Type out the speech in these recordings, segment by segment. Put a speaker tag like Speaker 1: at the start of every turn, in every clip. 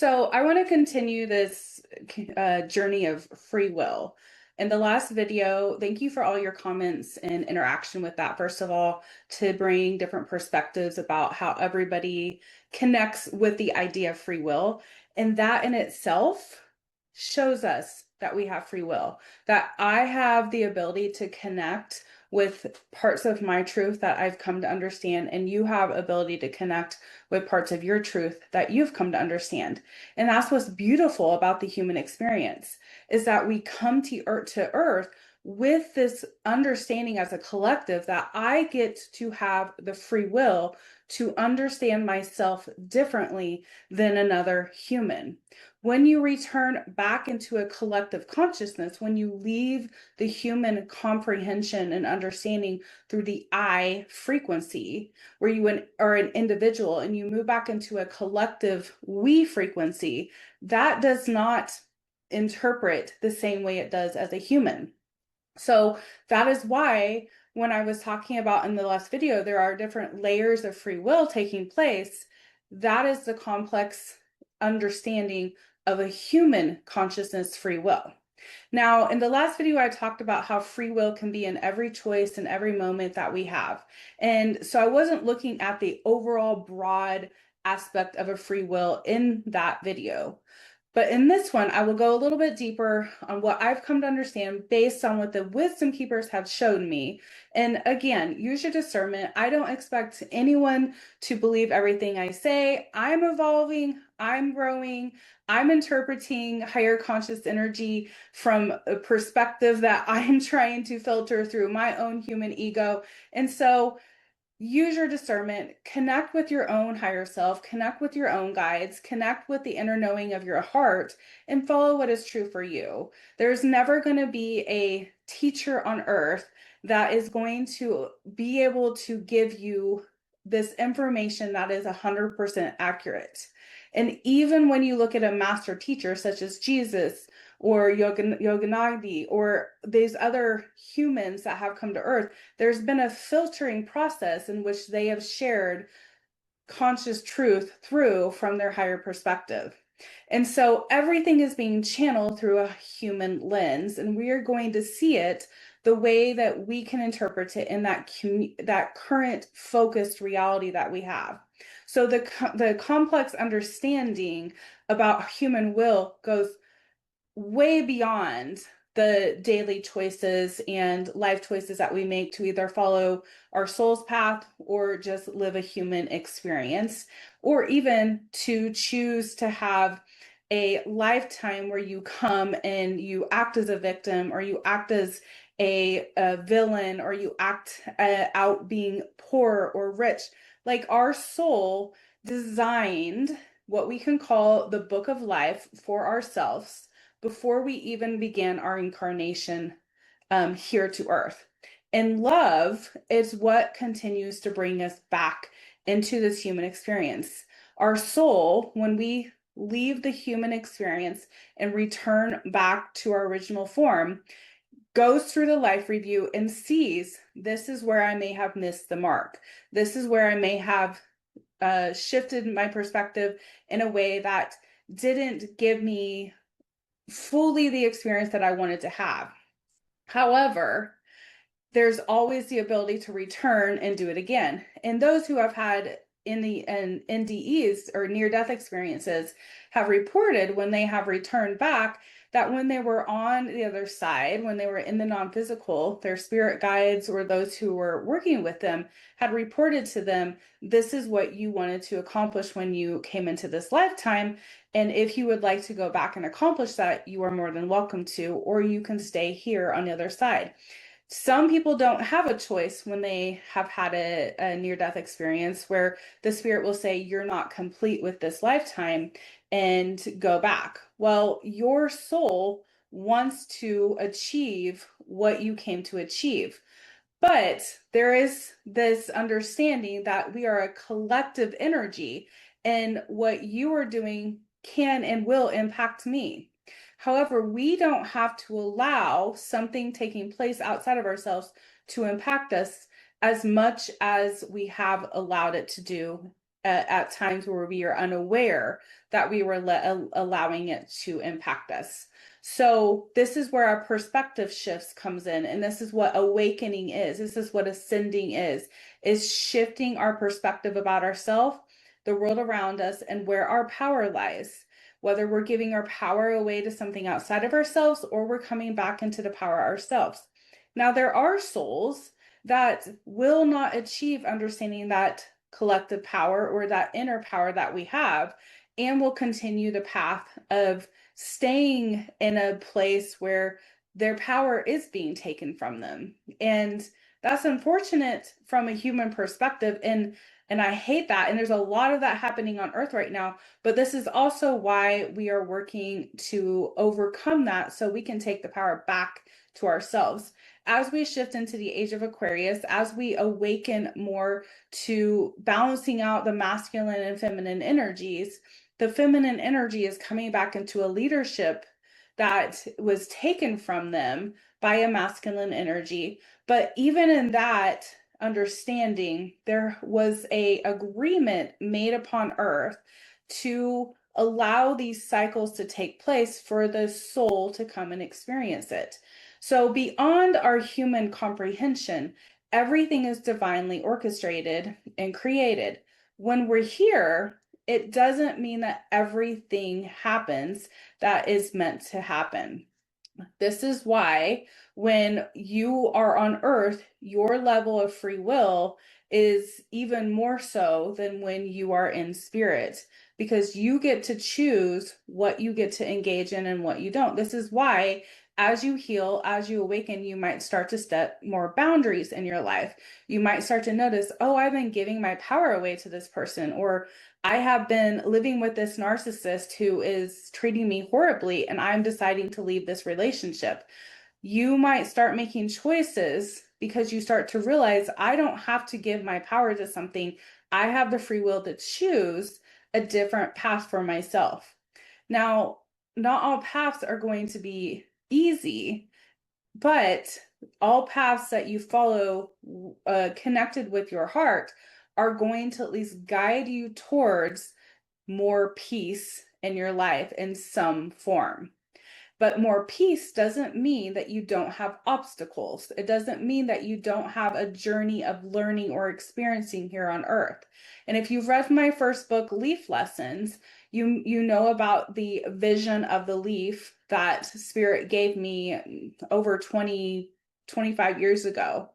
Speaker 1: So I want to continue this journey of free will. In the last video, thank you for all your comments and interaction with that, first of all, to bring different perspectives about how everybody connects with the idea of free will. And that in itself shows us that we have free will, that I have the ability to connect with parts of my truth that I've come to understand, and you have ability to connect with parts of your truth that you've come to understand. And that's what's beautiful about the human experience, is that we come to earth with this understanding as a collective that I get to have the free will to understand myself differently than another human. When you return back into a collective consciousness, when you leave the human comprehension and understanding through the I frequency, where you are an individual and you move back into a collective we frequency, that does not interpret the same way it does as a human. So that is why when I was talking about in the last video, there are different layers of free will taking place. That is the complex understanding of a human consciousness free will. Now, in the last video, I talked about how free will can be in every choice and every moment that we have. And so I wasn't looking at the overall broad aspect of a free will in that video. But in this one, I will go a little bit deeper on what I've come to understand based on what the wisdom keepers have shown me. And again, use your discernment. I don't expect anyone to believe everything I say. I'm evolving, I'm growing, I'm interpreting higher conscious energy from a perspective that I'm trying to filter through my own human ego. And so use your discernment, connect with your own higher self, connect with your own guides, connect with the inner knowing of your heart, and follow what is true for you. There's never going to be a teacher on earth that is going to be able to give you this information that is 100% accurate. And even when you look at a master teacher such as Jesus or Yoganagi or these other humans that have come to earth, there's been a filtering process in which they have shared conscious truth through from their higher perspective. And so everything is being channeled through a human lens, and we are going to see it the way that we can interpret it in that current focused reality that we have. So the complex understanding about human will goes way beyond the daily choices and life choices that we make to either follow our soul's path or just live a human experience, or even to choose to have a lifetime where you come and you act as a victim, or you act as a villain, or you act out being poor or rich. Like, our soul designed what we can call the book of life for ourselves before we even began our incarnation here to earth. And love is what continues to bring us back into this human experience. Our soul, when we leave the human experience and return back to our original form, goes through the life review and sees, this is where I may have missed the mark. This is where I may have shifted my perspective in a way that didn't give me fully the experience that I wanted to have. However, there's always the ability to return and do it again. And those who have had NDEs or near-death experiences have reported when they have returned back that when they were on the other side, when they were in the non-physical, their spirit guides or those who were working with them had reported to them, this is what you wanted to accomplish when you came into this lifetime. And if you would like to go back and accomplish that, you are more than welcome to, or you can stay here on the other side. Some people don't have a choice when they have had a near-death experience where the spirit will say, you're not complete with this lifetime, and go back. Well, your soul wants to achieve what you came to achieve. But there is this understanding that we are a collective energy, and what you are doing can and will impact me. However, we don't have to allow something taking place outside of ourselves to impact us as much as we have allowed it to do at times where we are unaware that we were allowing it to impact us. So this is where our perspective shifts comes in, and this is what awakening is. This is what ascending is shifting our perspective about ourselves, the world around us, and where our power lies. Whether we're giving our power away to something outside of ourselves or we're coming back into the power ourselves. Now, there are souls that will not achieve understanding that collective power or that inner power that we have, and will continue the path of staying in a place where their power is being taken from them. And that's unfortunate from a human perspective. And I hate that. And there's a lot of that happening on earth right now. But this is also why we are working to overcome that so we can take the power back to ourselves. As we shift into the age of Aquarius, as we awaken more to balancing out the masculine and feminine energies, the feminine energy is coming back into a leadership that was taken from them by a masculine energy. But even in that understanding, there was a agreement made upon earth to allow these cycles to take place for the soul to come and experience it. So beyond our human comprehension, everything is divinely orchestrated and created. When we're here, it doesn't mean that everything happens that is meant to happen. This is why when you are on earth, your level of free will is even more so than when you are in spirit, because you get to choose what you get to engage in and what you don't. This is why as you heal, as you awaken, you might start to set more boundaries in your life. You might start to notice, oh, I've been giving my power away to this person, or I have been living with this narcissist who is treating me horribly, and I'm deciding to leave this relationship. You might start making choices because you start to realize I don't have to give my power to something. I have the free will to choose a different path for myself. Now, not all paths are going to be easy, but all paths that you follow connected with your heart are going to at least guide you towards more peace in your life in some form. But more peace doesn't mean that you don't have obstacles. It doesn't mean that you don't have a journey of learning or experiencing here on earth. And if you've read my first book, Leaf Lessons, you know about the vision of the leaf that Spirit gave me over 25 years ago.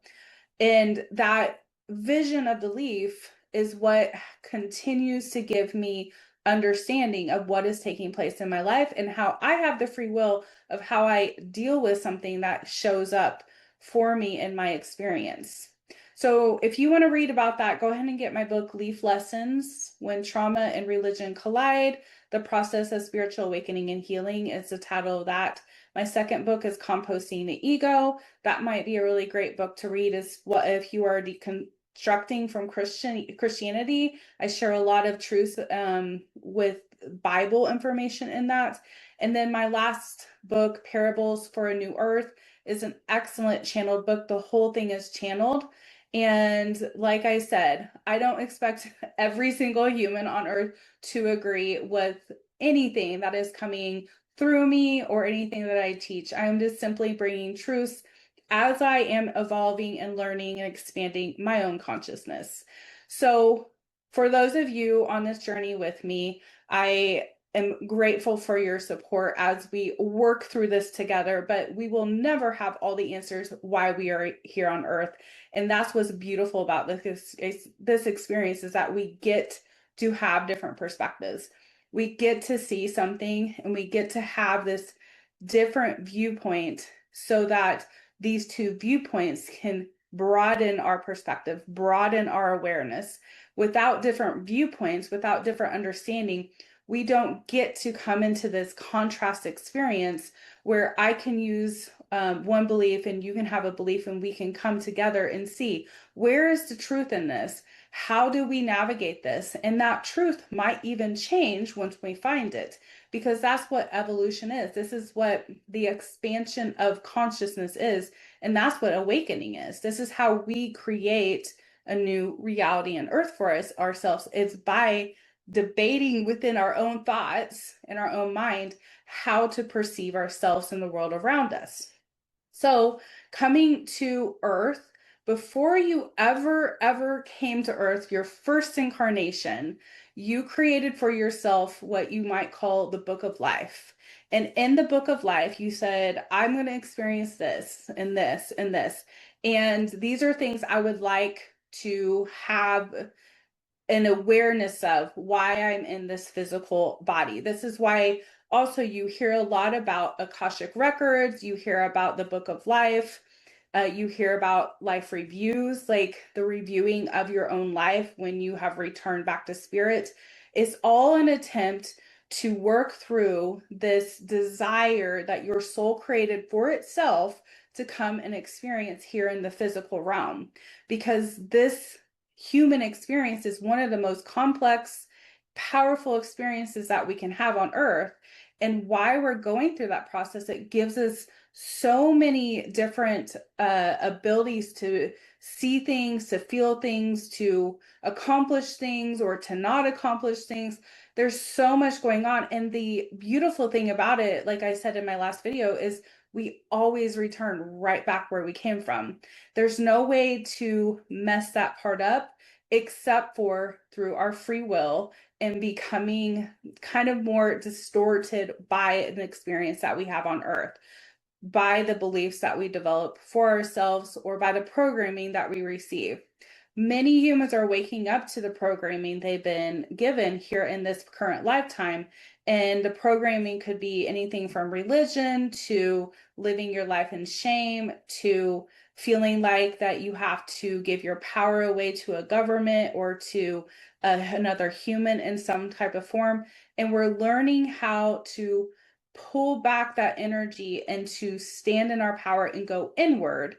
Speaker 1: And that vision of the leaf is what continues to give me understanding of what is taking place in my life and how I have the free will of how I deal with something that shows up for me in my experience. So if you want to read about that, go ahead and get my book, Leaf Lessons: When Trauma and Religion Collide, The Process of Spiritual Awakening and Healing is the title of that. My second book is Composting the Ego. That might be a really great book to read, is what if you are deconstructing from Christianity. I share a lot of truths with Bible information in that. And then my last book, Parables for a New Earth, is an excellent channeled book. The whole thing is channeled. And like I said, I don't expect every single human on earth to agree with anything that is coming through me or anything that I teach. I'm just simply bringing truths as I am evolving and learning and expanding my own consciousness. So for those of you on this journey with me, I am grateful for your support as we work through this together, but we will never have all the answers why we are here on earth. And that's what's beautiful about this experience, is that we get to have different perspectives. We get to see something and we get to have this different viewpoint so that these two viewpoints can broaden our perspective, broaden our awareness. Without different viewpoints, without different understanding, we don't get to come into this contrast experience where I can use one belief and you can have a belief, and we can come together and see where is the truth in this? How do we navigate this? And that truth might even change once we find it, because that's what evolution is. This is what the expansion of consciousness is. And that's what awakening is. This is how we create a new reality and earth for ourselves is by debating within our own thoughts and our own mind how to perceive ourselves in the world around us. So, coming to Earth, before you ever came to Earth, your first incarnation, you created for yourself what you might call the book of life. And in the book of life, you said, I'm going to experience this and this and this. And these are things I would like to have an awareness of why I'm in this physical body. This is why also you hear a lot about Akashic records, you hear about the book of life, you hear about life reviews, like the reviewing of your own life when you have returned back to spirit. It's all an attempt to work through this desire that your soul created for itself to come and experience here in the physical realm. Because this human experience is one of the most complex, powerful experiences that we can have on earth. And why we're going through that process, it gives us so many different abilities to see things, to feel things, to accomplish things, or to not accomplish things. There's so much going on. And the beautiful thing about it, like I said in my last video, is we always return right back where we came from. There's no way to mess that part up except for through our free will and becoming kind of more distorted by an experience that we have on earth, by the beliefs that we develop for ourselves, or by the programming that we receive. Many humans are waking up to the programming they've been given here in this current lifetime. And the programming could be anything from religion to living your life in shame to feeling like that you have to give your power away to a government or to another human in some type of form. And we're learning how to pull back that energy and to stand in our power and go inward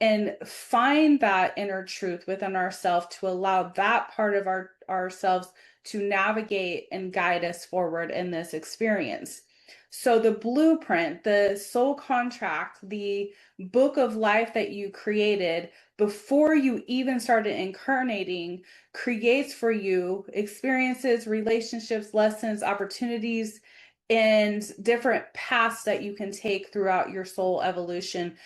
Speaker 1: and find that inner truth within ourselves to allow that part of ourselves to navigate and guide us forward in this experience. So the blueprint, the soul contract, the book of life that you created before you even started incarnating creates for you experiences, relationships, lessons, opportunities, and different paths that you can take throughout your soul evolution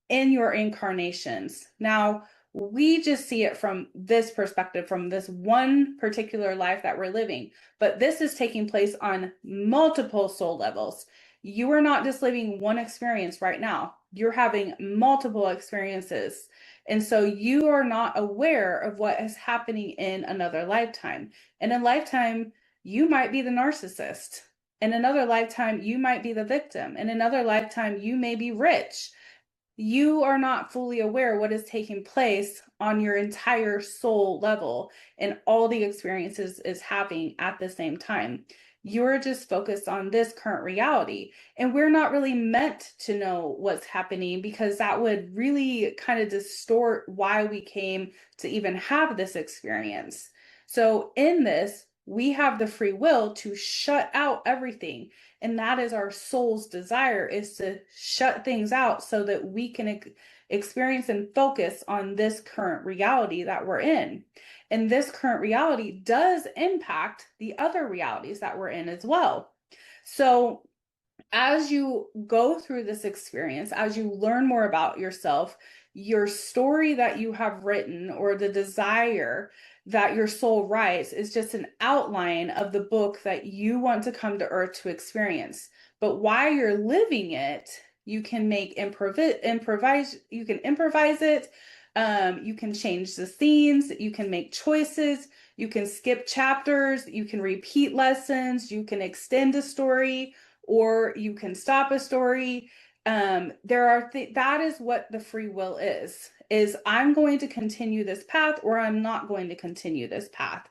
Speaker 1: in your incarnations. Now, we just see it from this perspective, from this one particular life that we're living, but this is taking place on multiple soul levels. You are not just living one experience right now, you're having multiple experiences. And so you are not aware of what is happening in another lifetime. In a lifetime, you might be the narcissist. In another lifetime, you might be the victim. In another lifetime, you may be rich. You are not fully aware what is taking place on your entire soul level and all the experiences is happening at the same time. You're just focused on this current reality. And we're not really meant to know what's happening because that would really kind of distort why we came to even have this experience. So in this, we have the free will to shut out everything. And that is our soul's desire, is to shut things out so that we can experience and focus on this current reality that we're in. And this current reality does impact the other realities that we're in as well. So as you go through this experience, as you learn more about yourself, your story that you have written or the desire that your soul writes is just an outline of the book that you want to come to earth to experience. But while you're living it, you can make improvise, you can improvise it. You can change the scenes, you can make choices, you can skip chapters, you can repeat lessons, you can extend a story, or you can stop a story. That is what the free will is I'm going to continue this path or I'm not going to continue this path.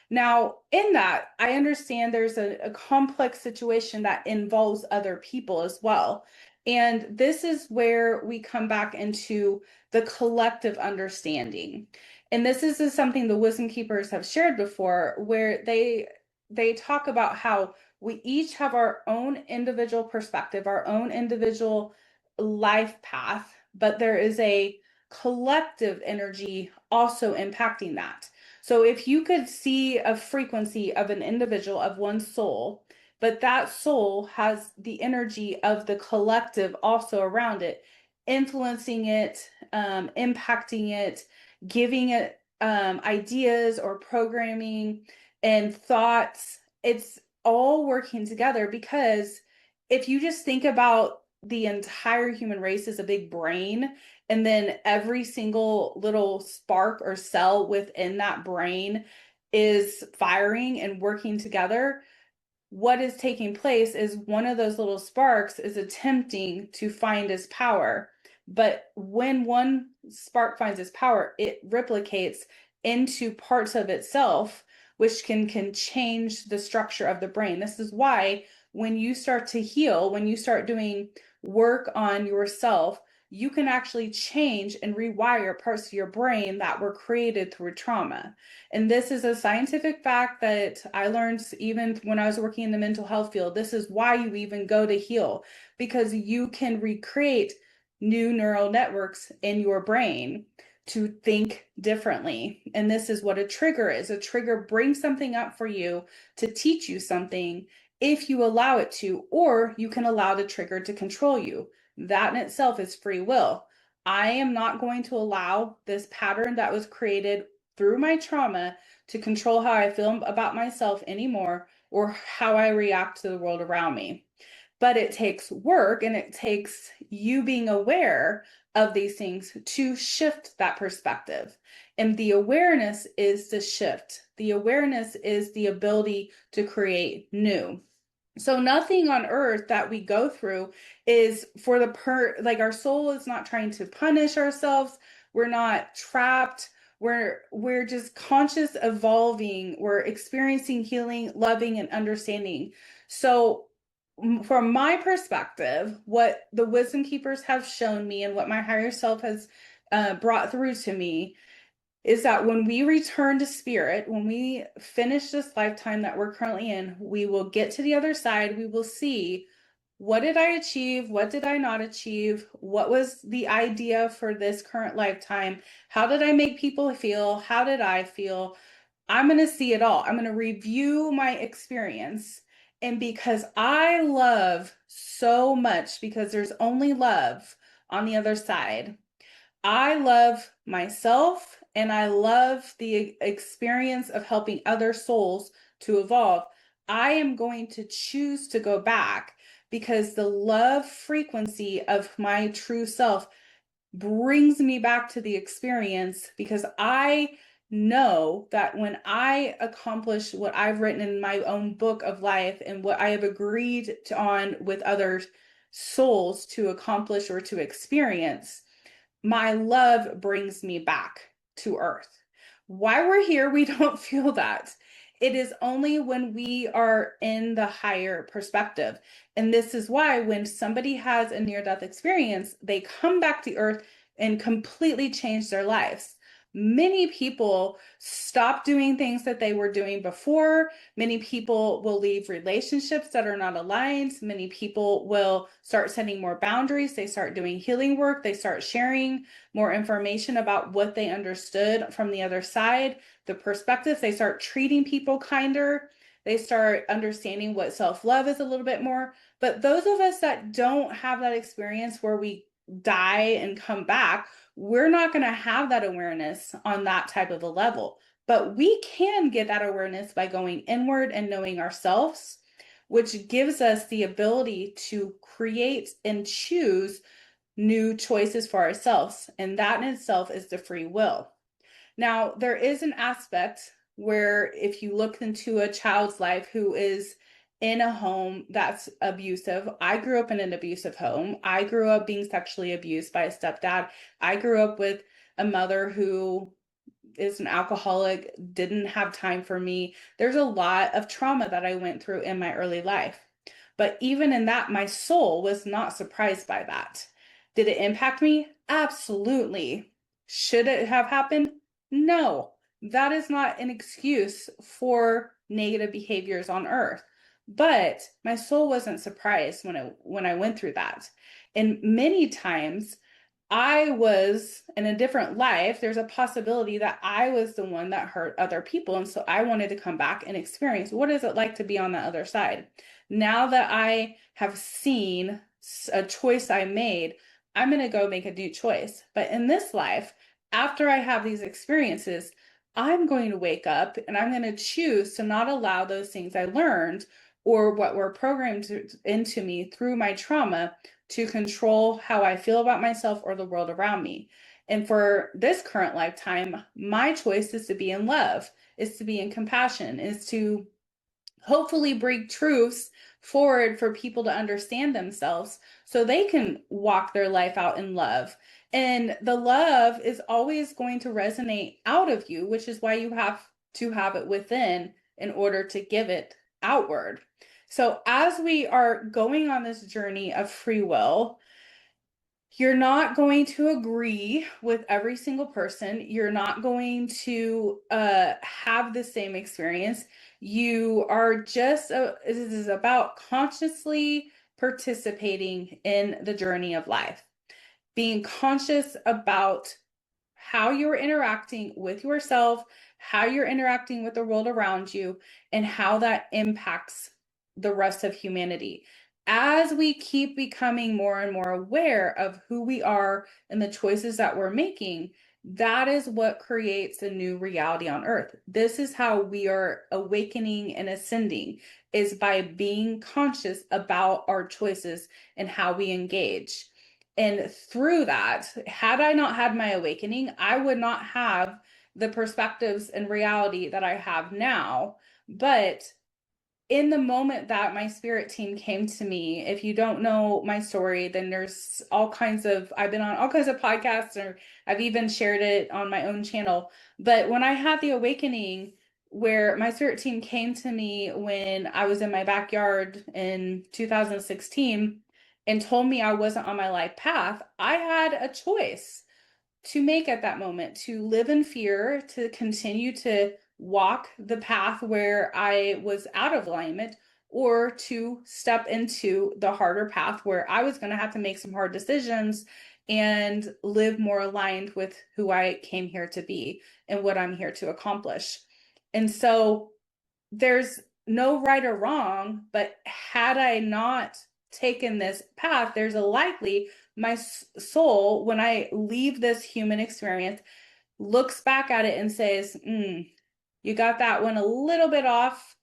Speaker 1: Now, in that, I understand there's a complex situation that involves other people as well. And this is where we come back into the collective understanding. And this is something the wisdom keepers have shared before, where they talk about how we each have our own individual perspective, our own individual life path, but there is a collective energy also impacting that. So if you could see a frequency of an individual, of one soul, but that soul has the energy of the collective also around it, influencing it, impacting it, giving it ideas or programming and thoughts. It's all working together, because if you just think about the entire human race as a big brain, and then every single little spark or cell within that brain is firing and working together, what is taking place is one of those little sparks is attempting to find its power. But when one spark finds its power, it replicates into parts of itself, which can change the structure of the brain. This is why when you start to heal, when you start doing work on yourself, you can actually change and rewire parts of your brain that were created through trauma. And this is a scientific fact that I learned even when I was working in the mental health field. This is why you even go to heal, because you can recreate new neural networks in your brain to think differently. And this is what a trigger is. A trigger brings something up for you to teach you something if you allow it to, or you can allow the trigger to control you. That in itself is free will. I am not going to allow this pattern that was created through my trauma to control how I feel about myself anymore, or how I react to the world around me. But it takes work, and it takes you being aware of these things to shift that perspective. And the awareness is the shift. The awareness is the ability to create new. So nothing on earth that we go through is for like our soul is not trying to punish ourselves. We're not trapped. We're just conscious evolving. We're experiencing healing, loving, and understanding. So from my perspective, what the wisdom keepers have shown me and what my higher self has brought through to me is that when we return to spirit, when we finish this lifetime that we're currently in, we will get to the other side. We will see, what did I achieve? What did I not achieve? What was the idea for this current lifetime? How did I make people feel? How did I feel? I'm going to see it all. I'm going to review my experience. And because I love so much, because there's only love on the other side, I love myself, and I love the experience of helping other souls to evolve. I am going to choose to go back, because the love frequency of my true self brings me back to the experience, because I know that when I accomplish what I've written in my own book of life and what I have agreed to on with other souls to accomplish or to experience, my love brings me back to earth. Why we're here, we don't feel that. It is only when we are in the higher perspective. And this is why when somebody has a near-death experience, they come back to earth and completely change their lives. Many people stop doing things that they were doing before. Many people will leave relationships that are not aligned. Many people will start setting more boundaries. They start doing healing work. They start sharing more information about what they understood from the other side, the perspectives. They start treating people kinder. They start understanding what self-love is a little bit more. But those of us that don't have that experience where we die and come back, we're not going to have that awareness on that type of a level. But we can get that awareness by going inward and knowing ourselves, which gives us the ability to create and choose new choices for ourselves. And that in itself is the free will. Now, there is an aspect where if you look into a child's life who is in a home that's abusive. I grew up in an abusive home. I grew up being sexually abused by a stepdad. I grew up with a mother who is an alcoholic, didn't have time for me. There's a lot of trauma that I went through in my early life. But even in that, my soul was not surprised by that. Did it impact me? Absolutely. Should it have happened? No. That is not an excuse for negative behaviors on earth. But my soul wasn't surprised when I went through that. And many times I was in a different life, there's a possibility that I was the one that hurt other people. And so I wanted to come back and experience what is it like to be on the other side. Now that I have seen a choice I made, I'm going to go make a new choice. But in this life, after I have these experiences, I'm going to wake up and I'm going to choose to not allow those things I learned or what were programmed into me through my trauma to control how I feel about myself or the world around me. And for this current lifetime, my choice is to be in love, is to be in compassion, is to hopefully bring truths forward for people to understand themselves so they can walk their life out in love. And the love is always going to resonate out of you, which is why you have to have it within in order to give it outward. So, as we are going on this journey of free will, you're not going to agree with every single person. You're not going to have the same experience. You are just, this is about consciously participating in the journey of life, being conscious about how you're interacting with yourself, how you're interacting with the world around you, and how that impacts the rest of humanity. As we keep becoming more and more aware of who we are and the choices that we're making, that is what creates a new reality on earth. This is how we are awakening and ascending, is by being conscious about our choices and how we engage. And through that, had I not had my awakening, I would not have the perspectives and reality that I have now. But in the moment that my spirit team came to me, if you don't know my story, then there's all kinds of, I've been on all kinds of podcasts, or I've even shared it on my own channel. But when I had the awakening, where my spirit team came to me when I was in my backyard in 2016 and told me I wasn't on my life path, I had a choice to make at that moment, to live in fear, to continue to walk the path where I was out of alignment, or to step into the harder path where I was going to have to make some hard decisions and live more aligned with who I came here to be and what I'm here to accomplish. And so there's no right or wrong, but had I not taken this path, there's a likely my soul, when I leave this human experience, looks back at it and says, you got that one a little bit off,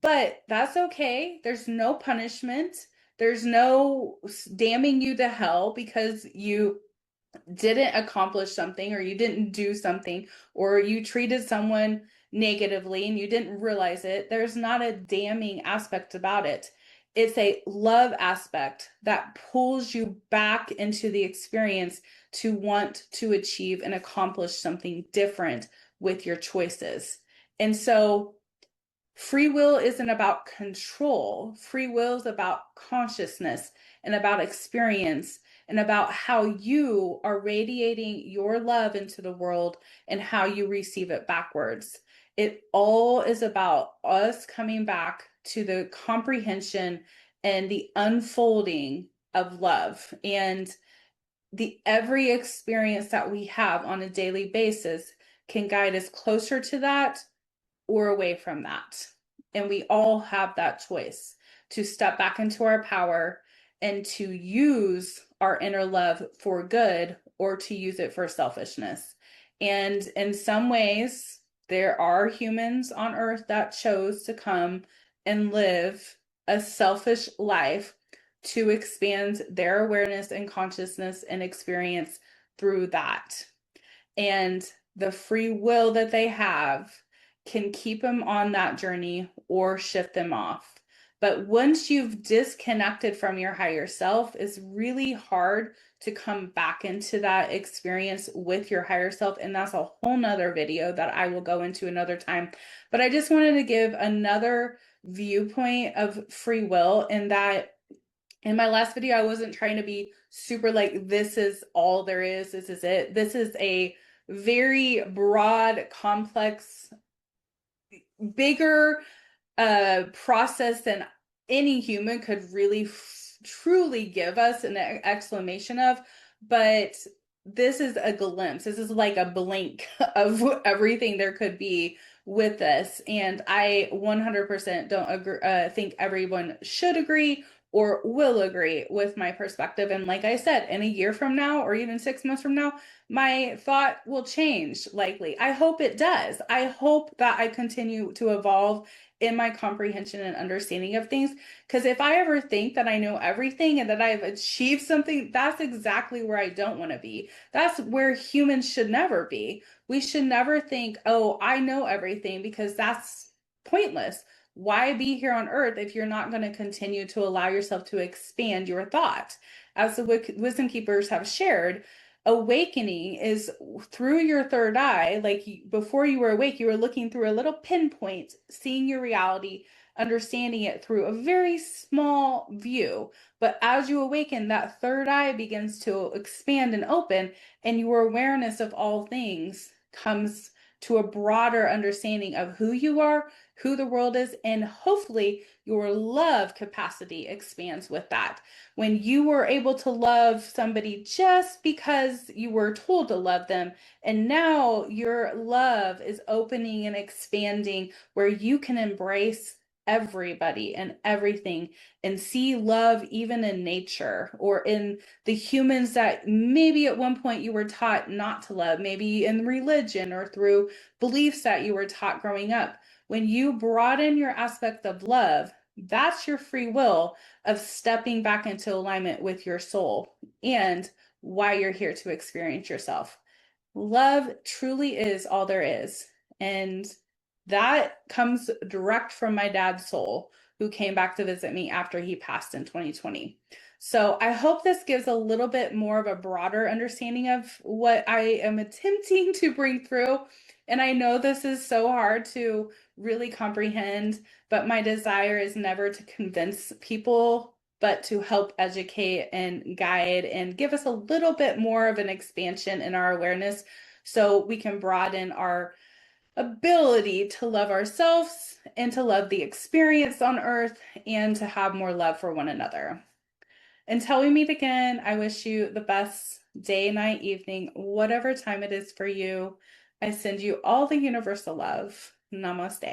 Speaker 1: but that's okay. There's no punishment. There's no damning you to hell because you didn't accomplish something, or you didn't do something, or you treated someone negatively and you didn't realize it. There's not a damning aspect about it. It's a love aspect that pulls you back into the experience to want to achieve and accomplish something different with your choices. And so free will isn't about control. Free will is about consciousness and about experience and about how you are radiating your love into the world and how you receive it backwards. It all is about us coming back to the comprehension and the unfolding of love. And the every experience that we have on a daily basis can guide us closer to that or away from that. And we all have that choice to step back into our power and to use our inner love for good or to use it for selfishness. And in some ways, there are humans on earth that chose to come and live a selfish life to expand their awareness and consciousness and experience through that. And the free will that they have can keep them on that journey or shift them off. But once you've disconnected from your higher self, it's really hard to come back into that experience with your higher self. And that's a whole nother video that I will go into another time. But I just wanted to give another viewpoint of free will, in that in my last video, I wasn't trying to be super like, this is all there is, this is it. This is a very broad, complex, bigger process than any human could really truly give us an explanation of. but this is a glimpse. This is like a blink of everything there could be with this. And I 100% don't agree, think everyone should agree or will agree with my perspective. And like I said, in a year from now, or even 6 months from now, my thought will change likely. I hope it does. I hope that I continue to evolve in my comprehension and understanding of things. Because if I ever think that I know everything and that I've achieved something, that's exactly where I don't want to be. That's where humans should never be. We should never think, oh, I know everything, because that's pointless. Why be here on earth if you're not going to continue to allow yourself to expand your thought? As the wisdom keepers have shared, awakening is through your third eye. Like before you were awake, you were looking through a little pinpoint, seeing your reality, understanding it through a very small view. But as you awaken, that third eye begins to expand and open, and your awareness of all things comes to a broader understanding of who you are, who the world is, and hopefully your love capacity expands with that. When you were able to love somebody just because you were told to love them, and now your love is opening and expanding where you can embrace everybody and everything and see love even in nature or in the humans that maybe at one point you were taught not to love, maybe in religion or through beliefs that you were taught growing up. When you broaden your aspect of love, that's your free will of stepping back into alignment with your soul and why you're here to experience yourself. Love truly is all there is. And that comes direct from my dad's soul, who came back to visit me after he passed in 2020. So I hope this gives a little bit more of a broader understanding of what I am attempting to bring through. And I know this is so hard to really comprehend, but my desire is never to convince people, but to help educate and guide and give us a little bit more of an expansion in our awareness so we can broaden our ability to love ourselves and to love the experience on earth and to have more love for one another. Until we meet again, I wish you the best day, night, evening, whatever time it is for you. I send you all the universal love. Namaste.